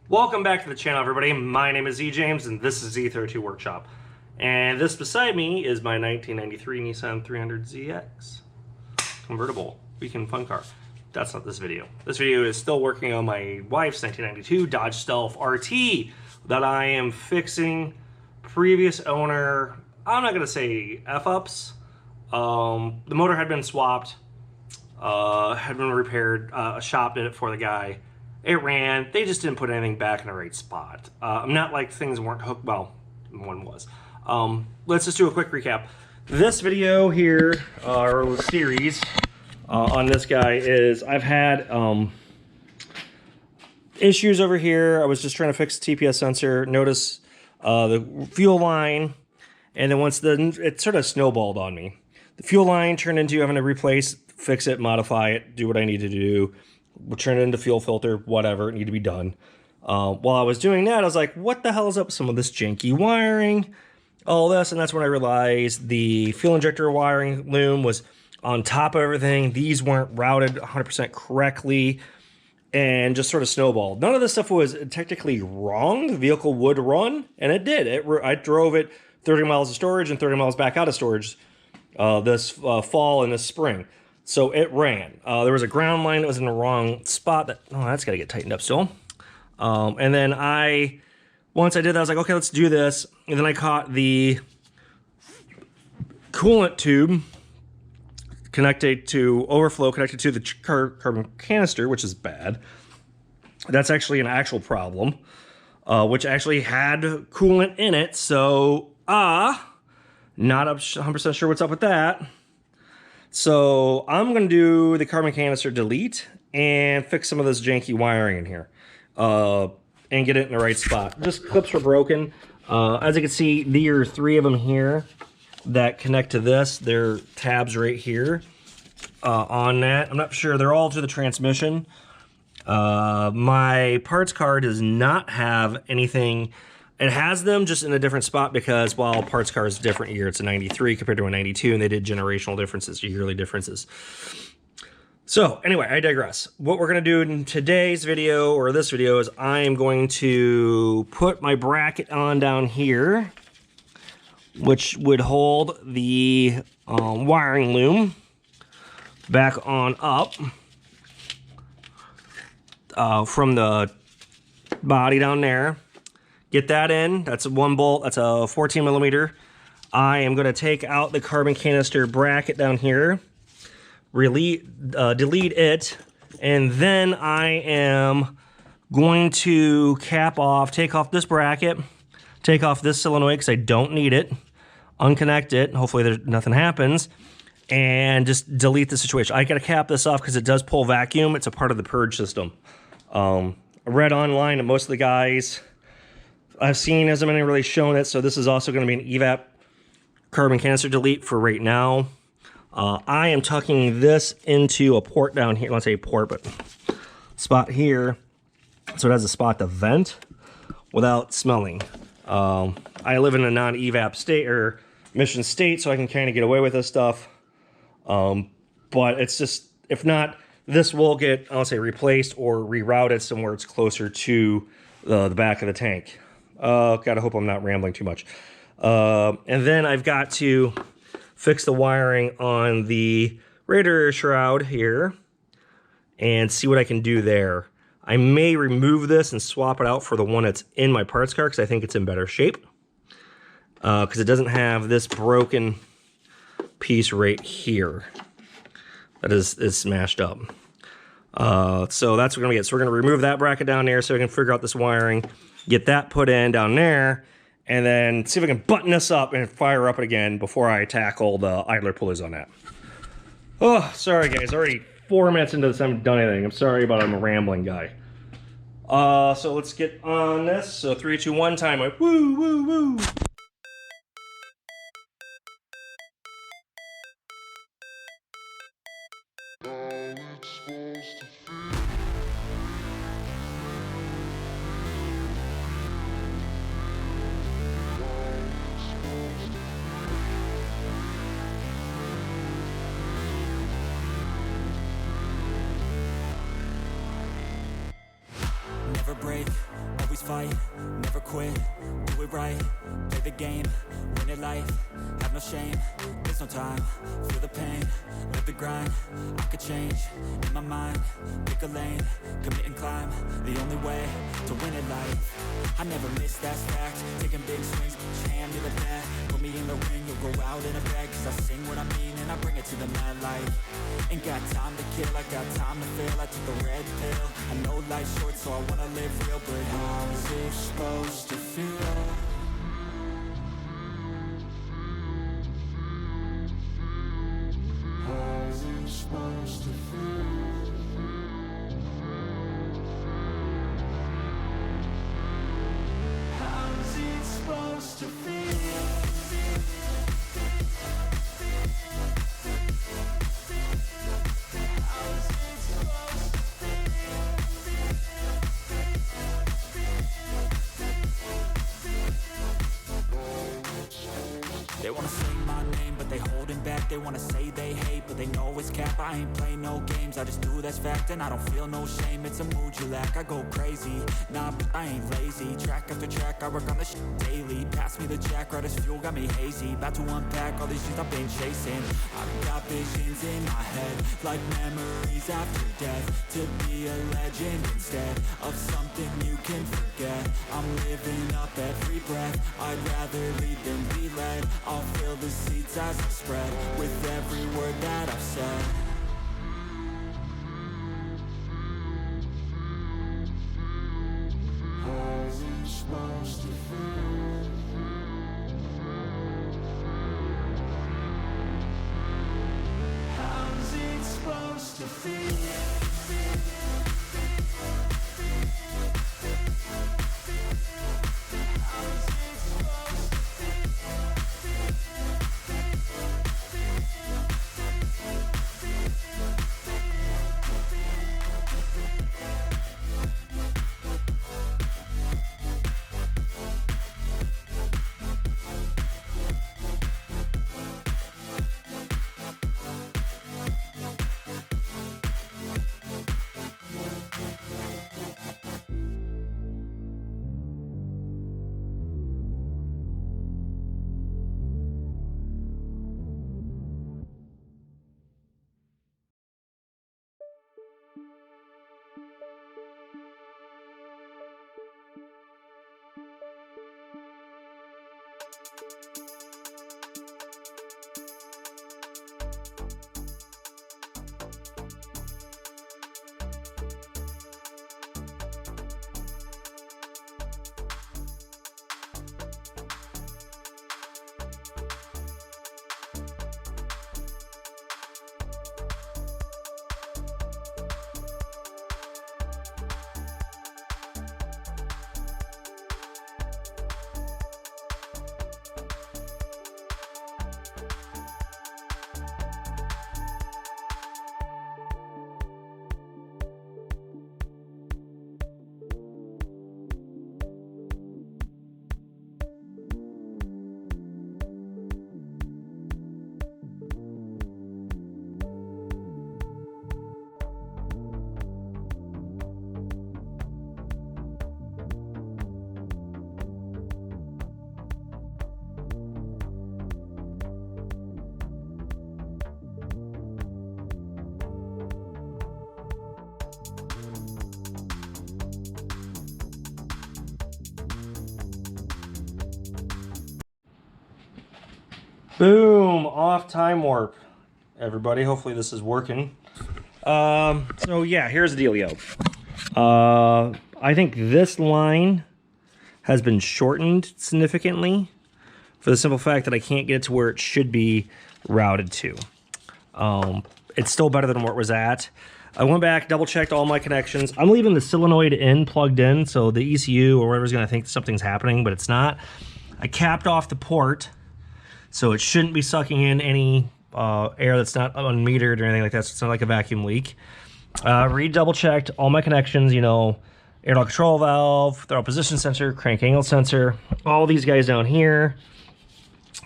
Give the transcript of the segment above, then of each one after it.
Welcome back to the channel, everybody. My name is Z James, and this is Z32 Workshop. And this beside me is my 1993 Nissan 300ZX convertible weekend fun car. That's not this video. This video is still working on my wife's 1992 Dodge Stealth RT that I am fixing. Previous owner, I'm not gonna say F-ups. The motor had been swapped, had been repaired. A shop did it for the guy. It ran. They just didn't put anything back in the right spot. Not like things weren't hooked. Well, one was. Let's just do a quick recap. This video here, or series, on this guy is I've had issues over here. I was just trying to fix the TPS sensor. Notice the fuel line, and then once it sort of snowballed on me. The fuel line turned into having to replace, fix it, modify it, do what I need to do. We'll turn it into fuel filter, whatever, it need to be done. While I was doing that, I was like, what the hell is up with some of this janky wiring? All this, and that's when I realized the fuel injector wiring loom was on top of everything. These weren't routed 100% correctly, and just sort of snowballed. None of this stuff was technically wrong. The vehicle would run, and it did. I drove it 30 miles of storage and 30 miles back out of storage this fall and this spring. So it ran. There was a ground line that was in the wrong spot. That's got to get tightened up still. And then once I did that, I was like, okay, let's do this. And then I caught the coolant tube connected to overflow, connected to the carbon canister, which is bad. That's actually an actual problem, which actually had coolant in it. So, not 100% sure what's up with that. So I'm going to do the carbon canister delete and fix some of this janky wiring in here and get it in the right spot. Just clips were broken. As you can see, there are 3 of them here that connect to this. They're tabs right here on that. I'm not sure. They're all to the transmission. My parts card does not have anything. It has them just in a different spot because while parts car is a different year, it's a 93 compared to a 92, and they did generational differences, yearly differences. So anyway, I digress. What we're going to do in today's video, or this video, is I am going to put my bracket on down here, which would hold the wiring loom back on up from the body down there. Get that in. That's a 1 bolt. That's a 14 millimeter. I am going to take out the carbon canister bracket down here, delete it, and then I am going to take off this bracket, take off this solenoid because I don't need it, unconnect it, hopefully nothing happens, and just delete the situation. I got to cap this off because it does pull vacuum. It's a part of the purge system. I read online that most of the guys I've seen hasn't been really shown it, so this is also going to be an evap carbon canister delete for right now. I am tucking this into a port down here. Let's say port, but spot here, so it has a spot to vent without smelling. I live in a non-evap state or emission state, so I can kind of get away with this stuff. But it's just, if not, this will get, I'll say, replaced or rerouted somewhere it's closer to the back of the tank. Gotta hope I'm not rambling too much. And then I've got to fix the wiring on the radiator shroud here and see what I can do there. I may remove this and swap it out for the one that's in my parts car because I think it's in better shape. Because it doesn't have this broken piece right here that is smashed up. So that's what we're gonna get. So we're gonna remove that bracket down there so we can figure out this wiring, get that put in down there, and then see if I can button this up and fire up it again before I tackle the idler pulleys on that. Oh, sorry guys, already 4 minutes into this, I haven't done anything. I'm sorry about I'm a rambling guy. So let's get on this. So 3, 2, 1, time. Woo, woo, woo. Never break, always fight, never quit, do it right, play the game, win it life, have no shame, there's no time, feel the pain, live the grind, I could change, in my mind, pick a lane, commit and climb, the only way to win it life, I never miss, that's fact, taking big swings, put your hand to the bat, put me in the ring, you'll go out in a bag, cause I sing what I mean and I bring it to the mad light, ain't got time to kill, I got time to feel, I took the red pill, I know life's short so I wanna live real, but how's it supposed to feel? How's it supposed to feel? How's it supposed to feel? They wanna say my name, but they holding back. They wanna say they hate, but they know it's cap. I ain't play no games, I just do that's fact. And I don't feel no shame, it's a mood you lack. I go crazy, nah, but I ain't lazy. Track after track, I work on this shit daily. Pass me the jack, right as fuel, got me hazy. About to unpack all these things I've been chasing. I've got visions in my head, like memories after death. To be a legend instead of something you can forget. I'm living up every breath, I'd rather lead than be led. I'll fill the seats as I spread with every word that I've said. How's it supposed to feel? How's it supposed to feel? Boom, off time warp, everybody. Hopefully this is working. So yeah, here's the dealio. I think this line has been shortened significantly for the simple fact that I can't get it to where it should be routed to. It's still better than where it was at. I went back, double checked all my connections. I'm leaving the solenoid in plugged in, so the ECU or whatever's gonna think something's happening, but it's not. I capped off the port, so it shouldn't be sucking in any air that's not unmetered or anything like that, so it's not like a vacuum leak. Double checked all my connections, you know, air dog control valve, throttle position sensor, crank angle sensor, all these guys down here,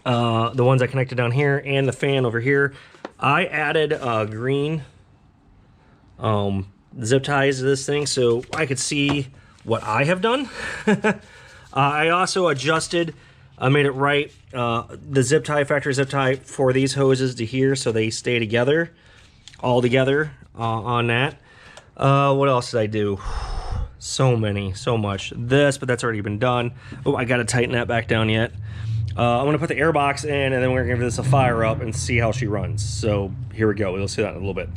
the ones I connected down here, and the fan over here. I added green zip ties to this thing so I could see what I have done. I also adjusted, made it right, the zip tie, factory zip tie for these hoses to here so they stay together, all together on that. What else did I do? So much. This, but that's already been done. Oh, I gotta tighten that back down yet. I'm gonna put the air box in, and then we're gonna give this a fire up and see how she runs. So here we go. We'll see that in a little bit.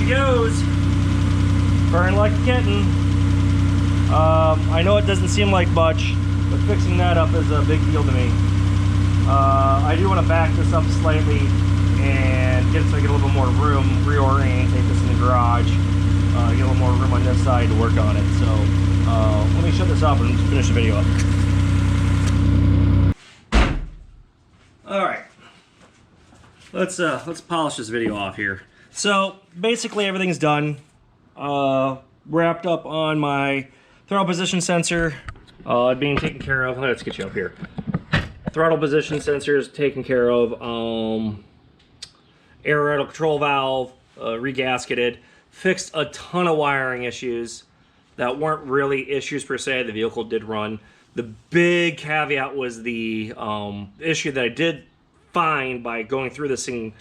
Goes. Burn like a kitten. I know it doesn't seem like much, but fixing that up is a big deal to me. I do want to back this up slightly and get it so I get a little bit more room, reorient, take this in the garage, get a little more room on this side to work on it. So let me shut this up and finish the video up. All right, let's polish this video off here. So basically everything's done. Wrapped up on my throttle position sensor, being taken care of. Let's get you up here. Throttle position sensor is taken care of. Air rattle control valve, regasketed. Fixed a ton of wiring issues that weren't really issues per se. The vehicle did run. The big caveat was the issue that I did find by going through this thing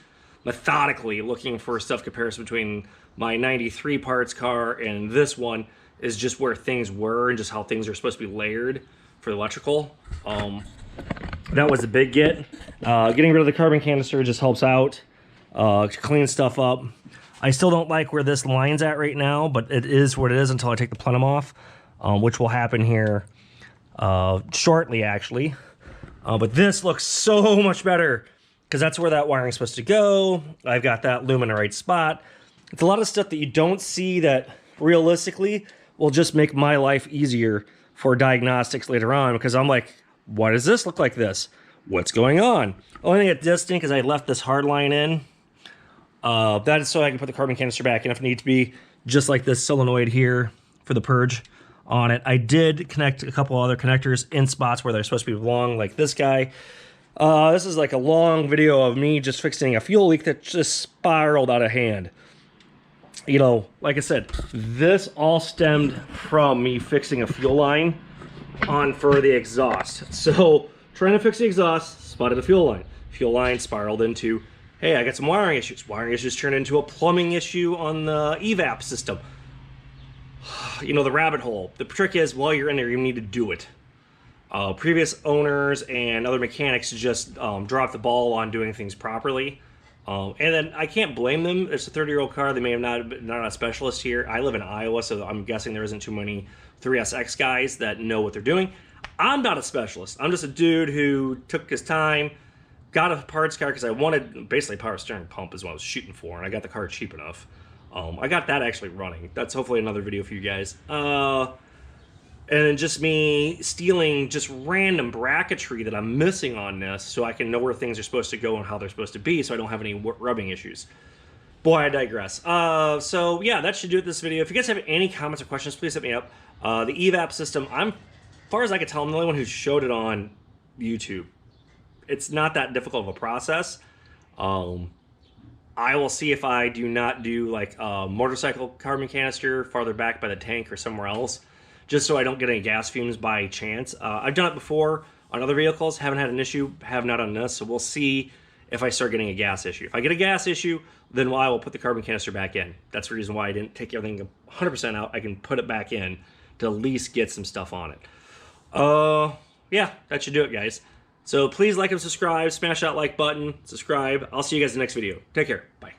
methodically, looking for stuff comparison between my 93 parts car and this one, is just where things were and just how things are supposed to be layered for the electrical. That was the big get. Getting rid of the carbon canister just helps out, clean stuff up. I still don't like where this line's at right now, but it is what it is until I take the plenum off, which will happen here shortly actually. But this looks so much better, because that's where that wiring's supposed to go. I've got that loom in the right spot. It's a lot of stuff that you don't see that realistically will just make my life easier for diagnostics later on, because I'm like, why does this look like this? What's going on? Only thing that's distinct is I left this hard line in. That is so I can put the carbon canister back in if it needs to be, just like this solenoid here for the purge on it. I did connect a couple other connectors in spots where they're supposed to be long, like this guy. This is like a long video of me just fixing a fuel leak that just spiraled out of hand. You know, like I said, this all stemmed from me fixing a fuel line on for the exhaust. So, trying to fix the exhaust, spotted a fuel line. Fuel line spiraled into, hey, I got some wiring issues. Wiring issues turned into a plumbing issue on the evap system. You know, the rabbit hole. The trick is, while you're in there, you need to do it. Previous owners and other mechanics just dropped the ball on doing things properly. And then I can't blame them. It's a 30-year-old car. They may have not a specialist here. I live in Iowa, so I'm guessing there isn't too many 3SX guys that know what they're doing. I'm not a specialist. I'm just a dude who took his time, got a parts car because I wanted basically power steering pump is what I was shooting for, and I got the car cheap enough. I got that actually running. That's hopefully another video for you guys. And then just me stealing just random bracketry that I'm missing on this so I can know where things are supposed to go and how they're supposed to be so I don't have any rubbing issues. Boy, I digress. So yeah, that should do it this video. If you guys have any comments or questions, please hit me up. The evap system, as far as I can tell, I'm the only one who showed it on YouTube. It's not that difficult of a process. I will see if I do not do like a motorcycle carbon canister farther back by the tank or somewhere else, just so I don't get any gas fumes by chance. I've done it before on other vehicles, haven't had an issue, have not on this, so we'll see if I start getting a gas issue. If I get a gas issue, then I will put the carbon canister back in. That's the reason why I didn't take everything 100% out. I can put it back in to at least get some stuff on it. Yeah, that should do it, guys. So please like and subscribe, smash that like button, subscribe. I'll see you guys in the next video. Take care, bye.